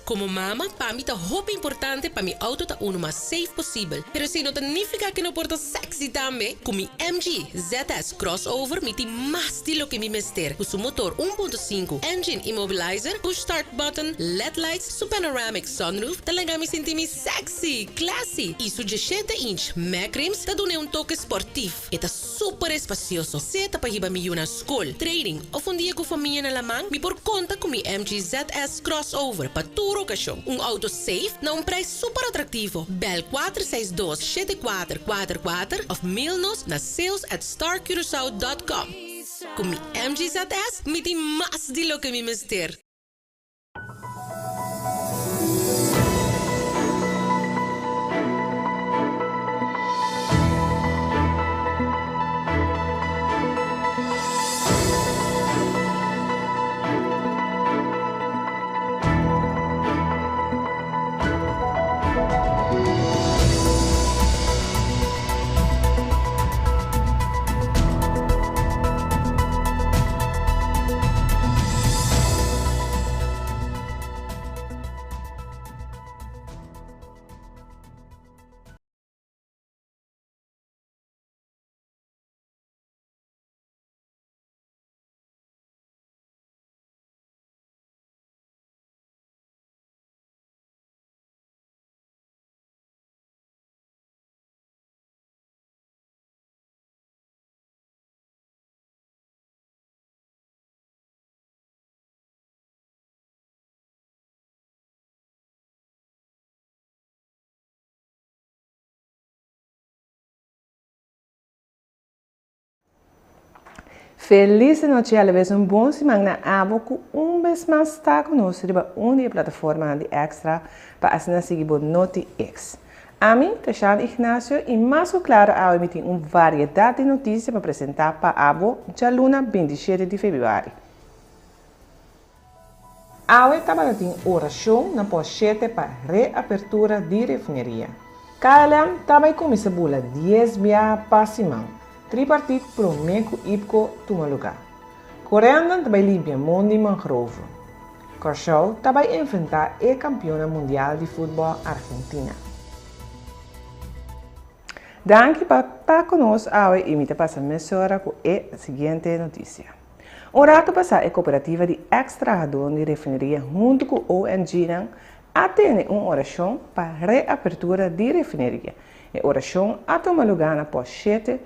Como mama, para mim tá roupa importante para mi auto tá uno mais safe possível. Pero se não significa que não porta sexy também. Com mi MG ZS crossover, mi tem mais estilo que mi mister. Com seu motor 1.5, engine immobilizer, push start button, LED lights, su panoramic sunroof, talaga mi senti mi sexy, classy. E su 17-inch Mac rims, tá dune toque sportivo. E tá super espacioso. Se tá pa hiba mi yuna school, training, of un dia com família na lamang, mi por conta com mi MG ZS crossover pa tour ocasión. Un auto safe na un preço super atrativo. Bel 462-7444 of mail-nos na sales@starcuracao.com. Com mi MG ZS, mi tem mais de lo que mi mister. Feliz noite a vez bom semana na abo que vez mais está conosco riba a plataforma de Extra para assinar seguir Noti X. A mim, Tachana Ignacio, e mais claro, a emitir variedade de notícias para apresentar para a abo já luna 27 de fevereiro. A estava tem oração na pochete para reapertura de refineria. KLM também começa a bula 10 via para Simão. Tripartite promeco IPCO toma lugar. Coreana também limpia mundo de mangrove. Cachorro também enfrentar a campeona mundial de futebol Argentina. Danke para conosco a imita passar mesura com a seguinte notícia. Um rato passar a cooperativa de extração de refineria junto com o ONG atende uma oração para reapertura de refineria. A oração a toma lugar na pochete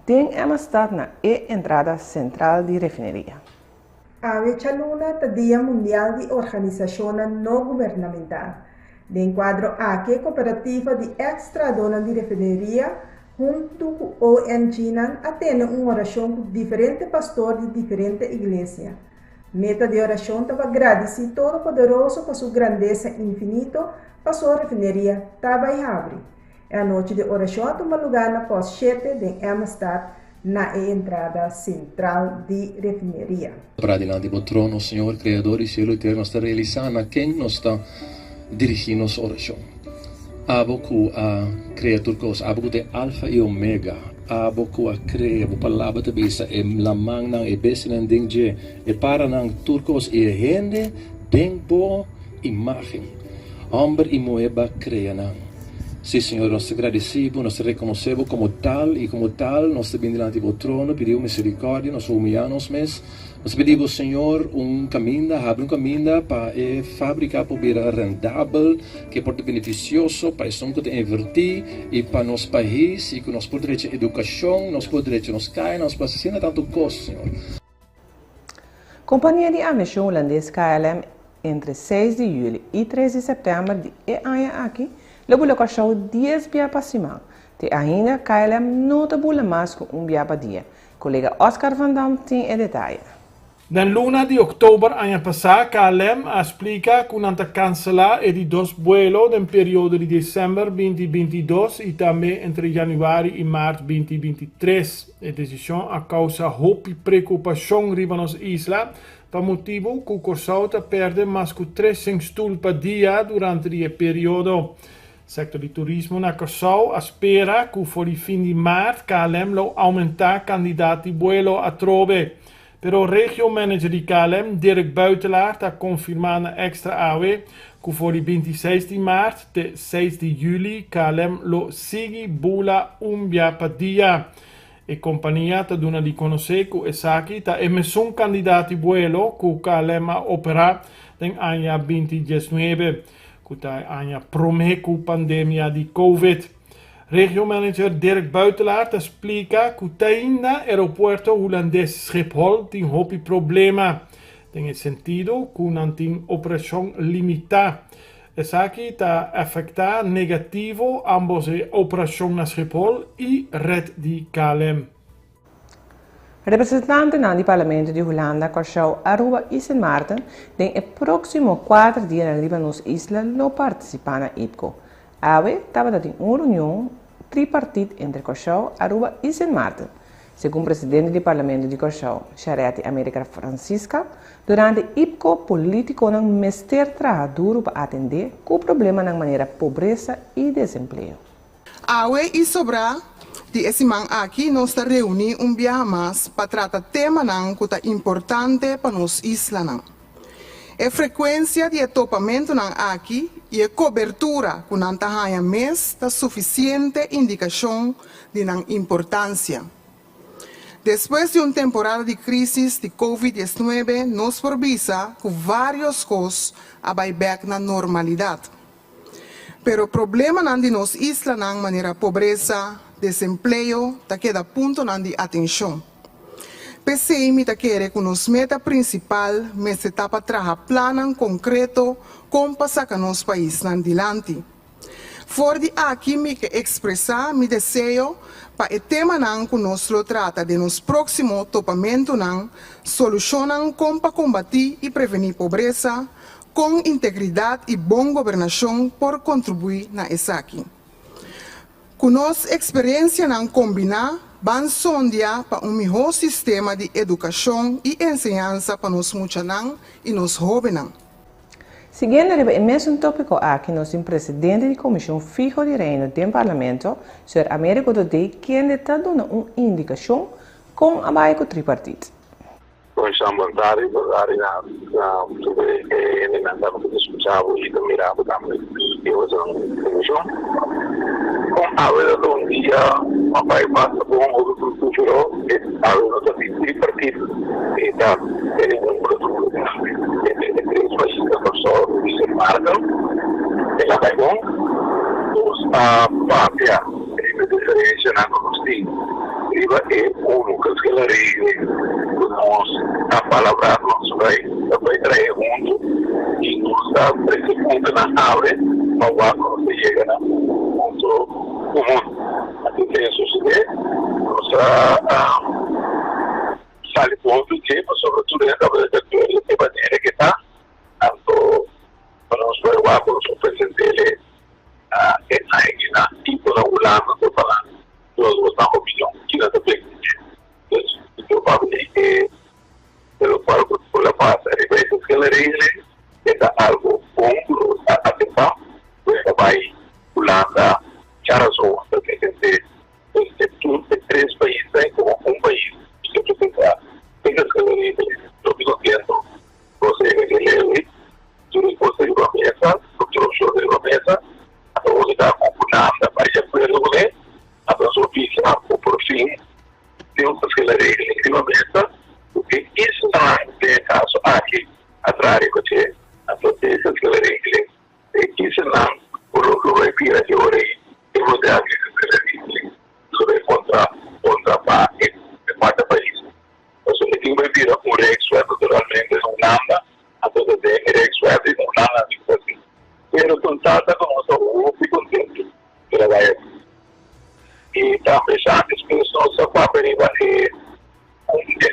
tem estado na entrada central de refineria. A Chaluna é Dia Mundial de Organização Não Governamental. De enquadro a que cooperativa de extração de refineria junto com o ONG atende uma oração com diferentes pastores de diferentes igrejas. Meta de oração estava agradecer todo poderoso por sua grandeza infinita para sua refineria estava abre. A noite de oração toma lugar na pochete de Amistad, na entrada central de refineria. Para diante do trono, Senhor, Criador e Cielo Eterno, está realizando quem nos está dirigindo a oração. Abo que a criatura cos, abo que é alfa e omega, abo que a crea, a palavra de bisa, e lamang nang e besinan dingje, e para nang turcos e rende, deng bo imagem. Hombre e moeba crea nang. Sim, Senhor, nós te agradecemos, nós te reconhecemos como tal, nós te bendizemos diante do trono, pedimos misericórdia, nós humilhamos mesmo, nós pedimos, Senhor, abre um caminho para fabricar por vida rentável, que pode ser beneficioso para isso que te invertir e para nosso país, e que nós podemos ter educação, nós podemos ter nos cair, nós podemos fazer tanto coisa, Senhor. Companhia de aviação holandesa KLM, entre 6 de julho e 3 de setembro de aqui, logo locação 10 via para cima. Te ainda KLM não te bula mais com via para dia. Colega Oscar Van Dam tem o detalhe. Na luna de oktober ano passado, KLM explica que não cancelar e de dois vuelos no período de dezembro 2022 e também entre januário e março 2023. A decisão a causa hope e preocupação riba nas islas, por motivo que o Corsauta perde mais que 300 stoel per dia durante o período. O sector de turismo na Curaçao espera que for o fim de maart KLM lo aumentar candidato de vuelo a trove. Pero regio manager di KLM, Dirk Buitelaar, ha confirmato na extra AW que voor die 26 de maart te 6 de juli KLM lo sigi bula umbia padia. E compagnia ta duna di conosce ku esaki ta emeson candidati vuelo ku KLM opera den anja 2019 ku ta anja promeku pandemia di COVID. Regiomanager Dirk Buitelaar explica que ainda aeroporto holandês Schiphol tem hopi problema. Tem sentido que não tem operação limitada. Essa aqui está afetar negativo ambos a operação na Schiphol e red de KLM. Representante do Parlamento de Holanda, Corchau Aruba e Sint Maarten, tem o próximo 4 dias na Libanos Isla não participar na IPCO. AWE estava dando uma reunião tripartite entre Corchau, Aruba e Sint Maarten. Segundo o presidente do Parlamento de Corchau, Charete América Francisca, durante a IPCO, político não mester trabalhador para atender o problema na maneira pobreza e desemprego. AWE e Sobra, de esse man aqui, nós estamos reunindo dia mais para tratar tema que é importante para nós isla. A frequência de topamento aqui e a cobertura com a mês da suficiente indicação de importância. Depois de uma temporada de crise de Covid-19, nos provisa que várias coisas vai back na normalidade. Pero o problema de nos isla na maneira pobreza, desemprego, tá queda ponto de atenção. PCM está querendo que nos meta principal, mas está para trabalhar plano concreto como passar com nosso país adiante. For de aqui me que expressar meu desejo para o tema que nós trata de nos próximo topamento solucionar como para combater e prevenir pobreza com integridade e boa governação por contribuir na essa aqui. Com nossa experiência combinar van sondia para melhor sistema de educação e ensinança para nos muchanan e nos jovens. Seguindo o mesmo tópico aqui, nós temos o presidente da Comissão Fijo de Reino do Parlamento, Sr. Américo Dodé, quem está dando uma indicação com a baia tripartite. Comissão voluntária sobre elementar o que discussamos e mirava também. Eu sou comissão. Com a verdade um dia, vai passar por outro futuro, a verdade tripartite está tendo um produto de três países da pessoa que se marcam. Ela vai bom, a pátria de diferença na conoscença. Iba uno que la regle nos a palabra nos vai traer junto y nos da precisamente na abre no va cuando se llega a un punto común. Así que eso se nos sale ponto que sobre todo en la de manera que está tanto para nos probar con su presente en la y por la Holanda para los votamos opinión y la entonces probablemente que de lo cual por la paz hay veces que la regle está algo con a tempo pues va Holanda ya razón que gente de tres países como un país que presenta tengas que la regle lo mismo tiempo procede que le tú después de la mesa construcción de la mesa a todo está con Holanda para ya poder lograr a resolver o por fim temos que ler efetivamente o que isso não é caso aqui atrás que a proteção que ler isso não por o que vai vir aqui hoje eu vou dar que ler sobre contra para o quarto país então que vai vir a um ex-web naturalmente na Holanda a toda de ex-web na Holanda assim pero contata com o seu contento que ela vai e também já as pessoas só para verificar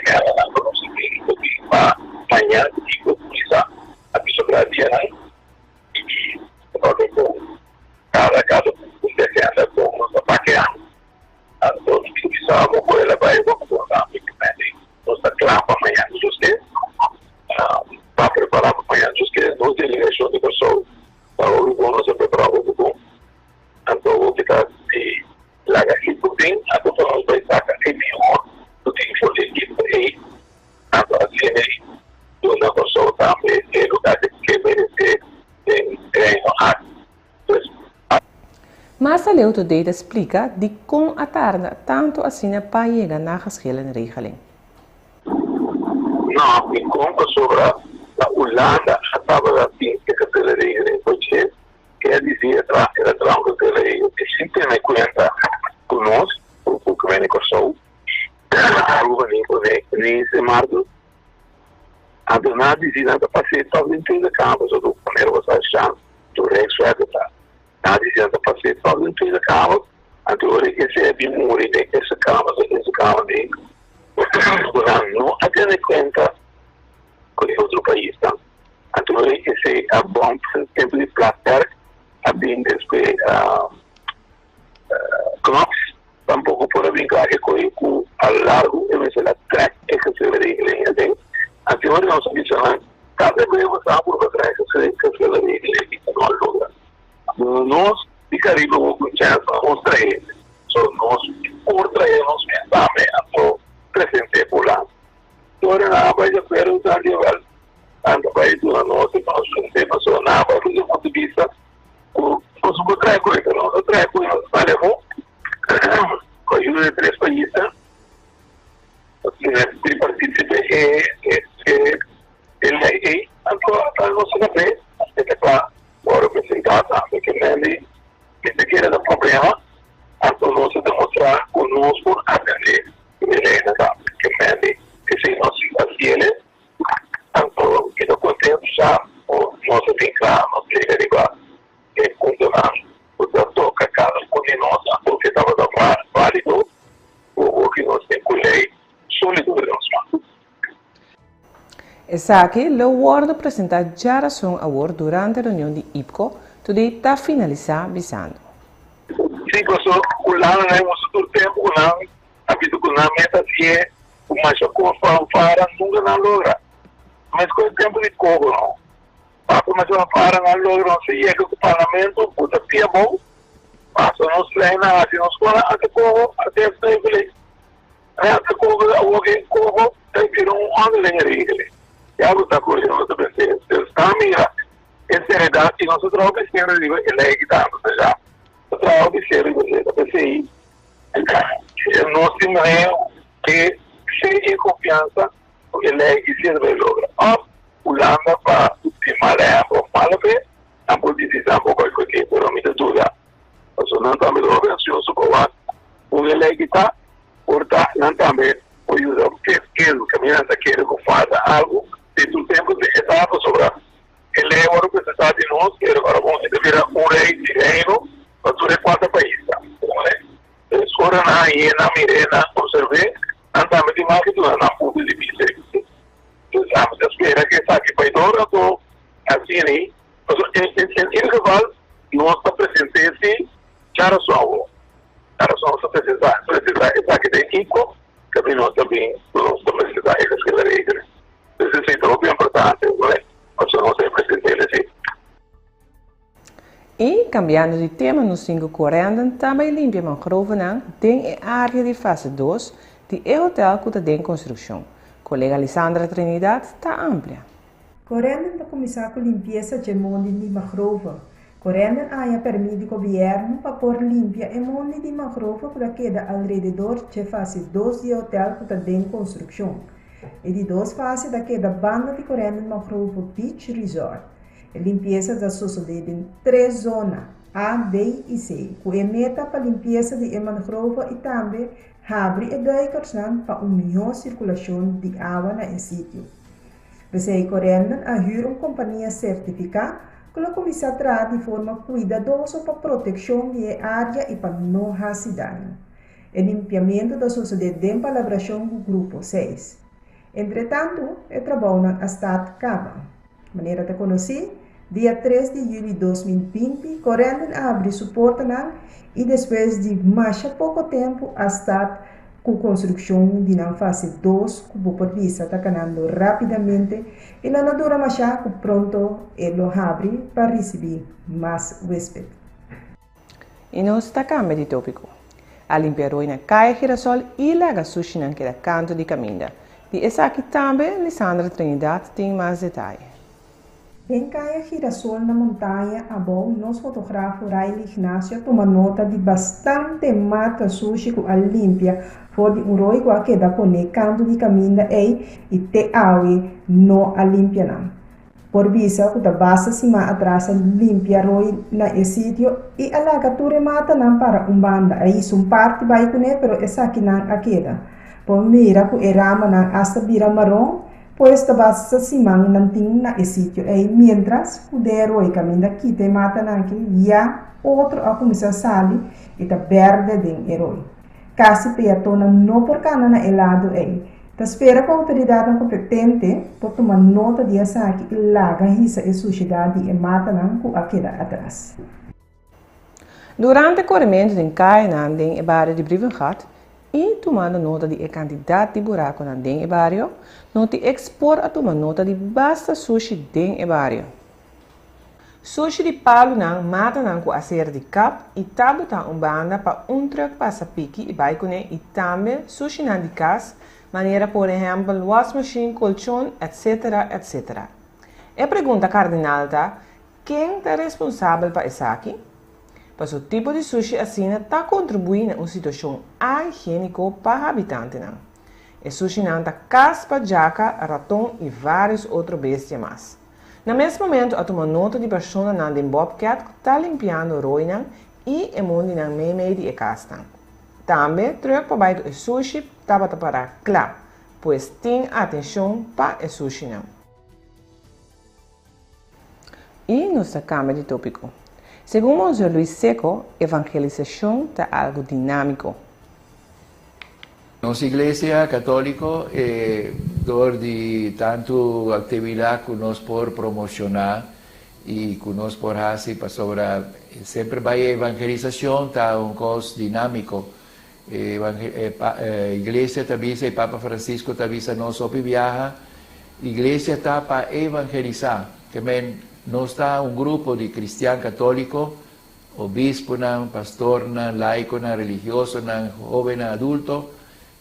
ela na conhecimento de uma manhã de coisa a pessoa gradiana e pode com cada anda com nossa paquera então que precisamos por ela vai com a equipamento nossa clava amanhã você para preparar amanhã você não tem ligação de pessoas para o bom se preparar o bom então vou ficar la gallina a todos los paisajes que mejor no tiene que ir a Mas a autoridade explica de como a tarda tanto assim para chegar na geschillen regeling. Não, me conta sobre a Holanda, estava assim, que aquela regra porque quer dizer, era tão que aquela regra, que sempre me conta conosco, o que vem com o sol, nem se marca, a dona dizia que passei todo em toda a cama, só do primeiro você achando, do rei suave, a dizia que passei todo em toda a cama, a teoria que se é de morrer, que essa cama, de não atende conta com outro país, tá? A teoria que se é bom, tempo de placar, a bem desde Knox, tampouco por brincar com a largo, e mas ela track é que se vê em tem. A teoria não se diz nada. Cada vez você sabe por trás que se vê em não logra. Nós ficaríamos com chance nós trazer. Só nós por trazer nós pensamos presente por lá. Agora na vai de quero usar de val. Anda vai do nosso nós temos na vai do ponto de vista o suco trai com isso não trai com isso vale bom com ajuda de três países que participe ele é a nossa cabeça é claro agora apresentar que ele que quer dar problema então nós demonstrar conosco atender ele nada que ele que se nós fazemos então que não contento já o nosso tem claro nós tem igual que condenar o doutor cada um de nós porque estava válido o que nós temos com lei sólido de nós. Essa aqui é o word apresentado já award durante a reunião de IPCO, tudo está finalizado bisando. Sim, professor, o lado é muito tempo, a vida com a meta se é o mais para nunca não logra. Mas com o tempo de corro, não. Para começar para não logra, não se chega com o parlamento, puta pia bom, passa nos treina, assim, nos cola, até corro, até sempre. Até corro, alguém corro, tem que ir ano de já está curioso, está mira, essa realidade que nós trabalhamos sempre ele que está, ou seja, o trabalho sempre da PCI, nós temos que ser confiança, porque ele que sempre logra. Holanda para estimar a malapé, a posição por qualquer coisa, me dúvida. Então não também lo ansioso por o ele que está, porta não também o uso que o caminhante quer que faça algo de tu tempo de etapa sobre ele é o representante de nós que agora vamos dever rei de reino para os quatro países. Escolha na hiena, mirena, observe, andamos de mais que tu na pública de vida. Precisamos esperar que está aqui para ir ou assim aí. Em rival, nós está presente já só está precisar está aqui de ICO, que nós também nós precisar essa regra. Esse é muito importante, não é? Nós não temos presente assim. E, cambiando de tema no 540, também limpia mangrove tem a área de fase 2 de hotel que está em construção. Colega Alessandra Trinidad está ampla. Correndo para começar com a limpeza de monte de mangrove. Correndo a permite o governo para pôr limpia e monte de mangrove que queda ao redor de fase 2 de hotel que está em construção. E de duas fases daquela banda de correndo mangrove Beach Resort. A limpeza da suceder em 3 zonas, A, B e C, com a meta para a limpeza de mangrove e também abre e dá para uma melhor circulação de água no sítio. Você correndo a uma companhia certificada que começa a tratar de forma cuidadosa para a proteção da área e para não fazer dano. O limpiamento da suceder em colaboração com o grupo 6. Entretanto, o trabalho na Estado acaba. De maneira de conhecer, dia 3 de julho de 2020, correndo abre suporte e depois de mais pouco tempo, a Estado com construção de na fase 2, que o polícia está canando rapidamente e na dura mais que pronto ele abre para receber mais hóspedes. E nós está cambiando de tópico. A limpiaroi na Caia Girasol e Laga Sushi naquele canto de caminho. E essa aqui também, Alessandra Trinidad tem mais detalhes. Em Caia Girasol na montanha, a bom, nosso fotógrafo Riley Ignacio toma nota de bastante mata sushi com a limpia, for de um roi que dá conectando de caminho e te awe no a limpia não. Por visa, que da basta cima atrás limpia roi na e sítio e a lagatura mata não para banda, aí um parte vai com ele, pero essa aqui não a queda. Por mira que erama não hasta vira marrom, pues da basta simang nanting na e sítio aí mientras o roi caminha aqui te mata não que já outro a começar a sair e tá verde den herói. Caso peatona não por cana na elado aí. Ta espera que a autoridade competente por tomar nota de essa que laga hisa e sociedade e mata não que a queda atrás. Durante o corrimento de Kainan den e barrio de Brivengat, e tomando nota de quantidade de buraco na den e barrio, não te expor a tomar nota de basta sushi den e barrio. Sushi de palo não mata não com a ser de cap e tabuta banda para truck passa pique e vai com e também sushi não de cas, maneira por exemplo wash machine, colchão, etc, etc. E pergunta cardinal tá, quem é responsável para isso aqui? Pois o tipo de sushi assim está contribuindo a uma situação higiênica para o habitante. E sushi não está caspa, jaca, ratão e vários outros bestias mais. No mesmo momento, a tomar nota de pessoa não tem bobcat que está limpando o roi e o mundo não meio de casa. Também, troca para baixo o sushi estava para claro, pois tem atenção para o sushi não. E nossa câmera de tópico. Segundo Monsenhor Luis Seco, evangelização é algo dinâmico. Nossa igreja católica dor de tanto atividade que nós por promocionar e que nós por fazer para sobre sempre vai evangelização tá coisa dinâmico. Igreja também e Papa Francisco também nós sobre viaja. Igreja tá para evangelizar. Também nós está grupo de cristianos católicos, obispo, pastor, laico, religioso, jovem, adulto,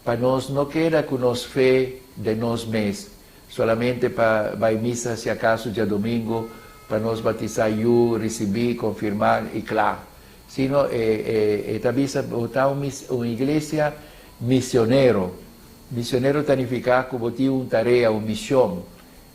para nós não queda com nós fé de nós mesmos, solamente para vai missa se acaso dia domingo, para nós batizar receber, confirmar e claro. Sino também botar uma igreja missioneiro. Missioneiro significa que botar uma tarefa, uma missão.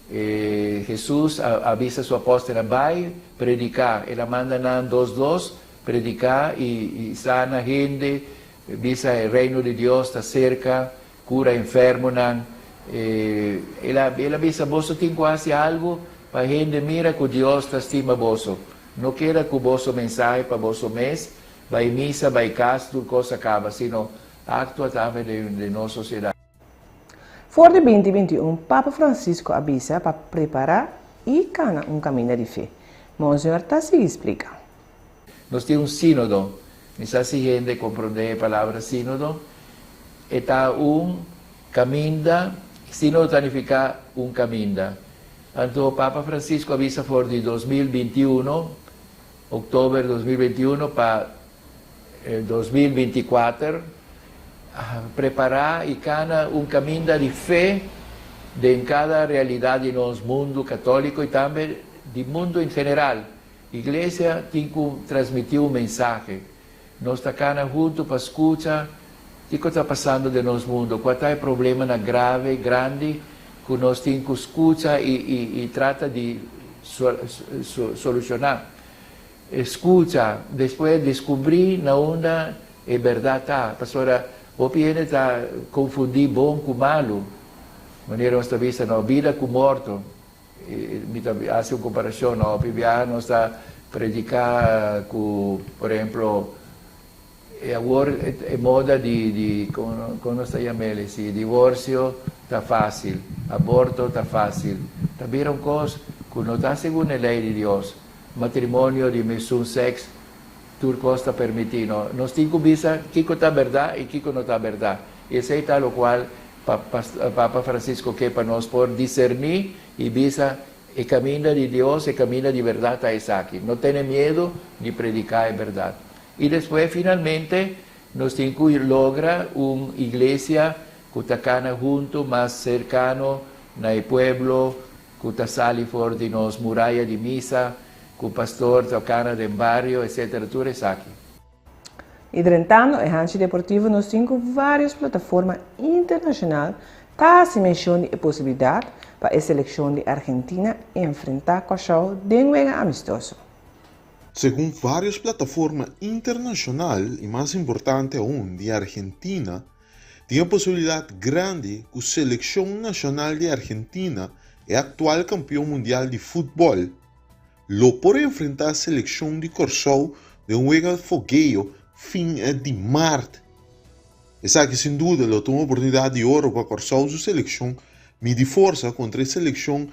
Jesus avisa sua apóstola vai predicar, ela manda dos predicar e sana gente, avisa o reino de Deus está cerca, cura enfermo ela avisa você tem quase algo para a gente mira que Deus está estima você, não quer que o vosso mensagem para vosso mês vai missa, vai casa, tudo coisa acaba, sino actua também de nossa sociedade. For de 2021, Papa Francisco avisa para preparar e cana caminho de fé. Monsenhor Tassi explica. Nós temos sínodo. Nessa gente compreende a palavra sínodo. Está caminho, sínodo significa caminho. Então, o Papa Francisco avisa for de 2021, outubro de 2021 para 2024, preparar e cana caminho de fé em cada realidade do nosso mundo católico e também do mundo em geral. A igreja tem que transmitir mensagem. Nós estamos juntos para escutar o que está passando no nosso mundo, qual é o problema grave, grande, que nós temos que escutar e trata de solucionar. Escuta, depois descobrir na onde é verdade. Pastora, o PN está confundir bom com malo. Maneira nós vista na vida com morto. Faz uma comparação. O PBA nós está predicar com, por exemplo, a moda de como nós chamamos, divórcio está fácil, aborto está fácil. Também é uma coisa que não está segundo a lei de Deus. Matrimônio de mesmo sexo, tudo está permitido. Nós temos que ver o que está verdade e o que não está verdade. Esse é o qual Papa Francisco quer para nós por discernir e ver o caminho de Deus, o caminho de verdade está aqui. Não tenha medo de predicar a verdade. E depois, finalmente, nós temos que lograr uma igreja que está junto, mais cercano, no pueblo, kuta sali for di nos muralla di misa, ku pastor tocana del barrio, etc. Tudo isso aqui. E durante a Hanchi Deportivo nos tem várias plataformas internacionais que se menciona a possibilidade para a seleção de Argentina enfrentar o show de um jogo amistoso. Segundo várias plataformas internacionais, e mais importante aún, de Argentina, tem a possibilidade grande que a Seleção Nacional de Argentina é atual campeão mundial de futebol. Lo por enfrentar a seleção de Corsou de um jogo de fogueio fim de março. Essa que sem dúvida lo tem uma oportunidade de ouro para Corsou sua seleção medir força contra a seleção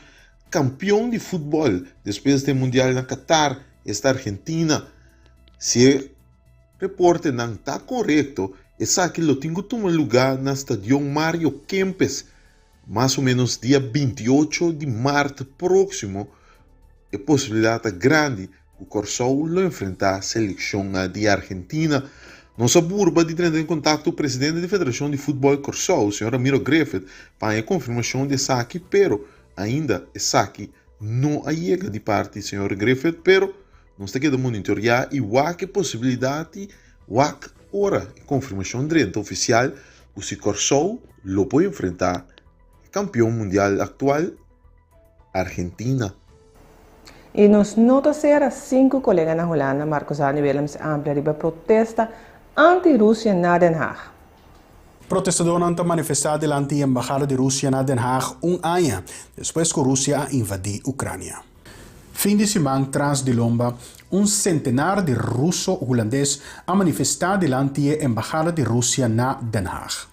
campeão de futebol depois do mundial na Qatar, esta Argentina. Se o reporte não está correto, essa que lo tem que tomar lugar no estádio Mário Kempes, mais ou menos dia 28 de março próximo. É possibilidade grande que o Corsou lo enfrentar a seleção de Argentina. Nossa burba de entrar em contato com o presidente da Federação de Futebol Corsou, o Sr. Ramiro Griffith, para a confirmação de saque, pero ainda o saque não chega de parte do Sr. Griffith, pero nós temos que monitorar e que possibilidade, que hora, confirmação direita oficial, o se Corsou lo pode enfrentar o campeão mundial atual, Argentina. E nos noticiero 5 colegas na Holanda, Marcos Arne Willems, amplia riba protesta anti-Rússia na Den Haag. Protestadores han manifestado delante da Embajada de Rússia na Den Haag ano depois que a Rússia invadiu a Ucrânia. Fim de semana, trans de lomba, centenar de russo-holandês han manifestado delante da Embajada de Rússia na Den Haag.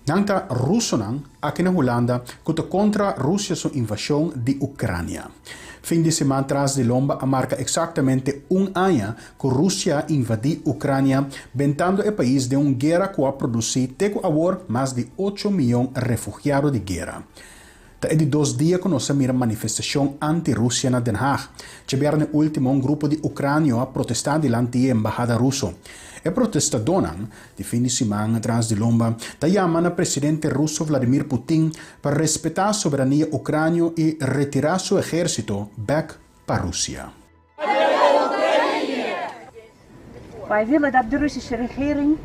Nanta russo aqui na Holanda contra a Rússia sua invasão de Ucrânia. Fim de semana atrás de lomba marca exatamente ano que a Rússia invadiu a Ucrânia, bentando o país de uma guerra que produziu agora mais de 8 milhões de refugiados de guerra. É de 2 dias que nós mira manifestação anti-Rússia na Den Haag. Tiveram no último grupo de ucranianos a protestar diante da embajada russa. E protestadores de fim de semana atrás de lomba chamam o presidente russo Vladimir Putin para respeitar a soberania ucraniana e retirar seu exército back para a Rússia. Wij willen dat de Russische regering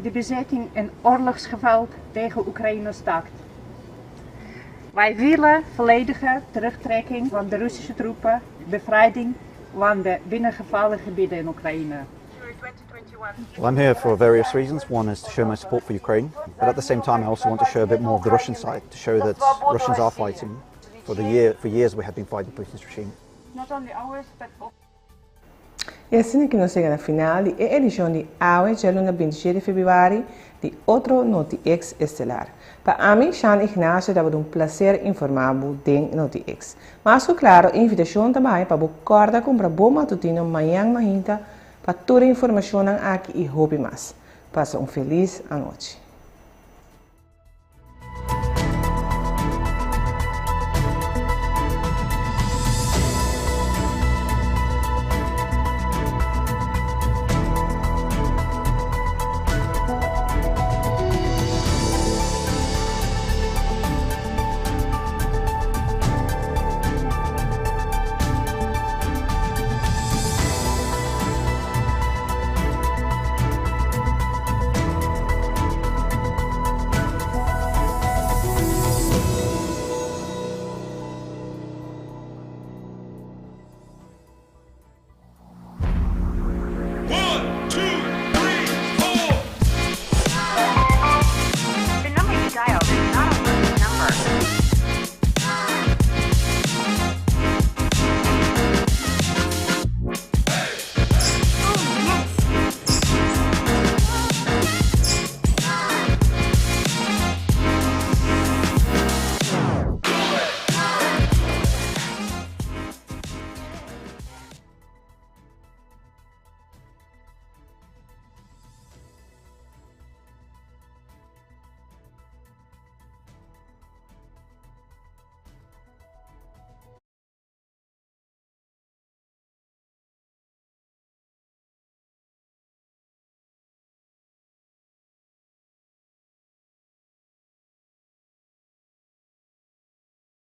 de bezetting en oorlogsgeweld tegen Oekraïne staakt. Wij willen volledige terugtrekking van de Russische troepen, bevrijding van de binnengevallen gebieden in Oekraïne. Well, I'm here for various reasons. One is to show my support for Ukraine, but at the same time I also want to show a bit more of the Russian side, to show that Russians are fighting. For years we have been fighting Putin's regime. Not only ours, but also. E assim que nós chegamos na final da edição de AUE, já no 26 de fevereiro, de outro NotiX estelar. Para mim, Sean Ignacio, dava um prazer informar de NotiX. Mas, claro, invitação também para você acordar com o bom matutino amanhã, para toda a informação aqui e hobby mais. Passa feliz noite.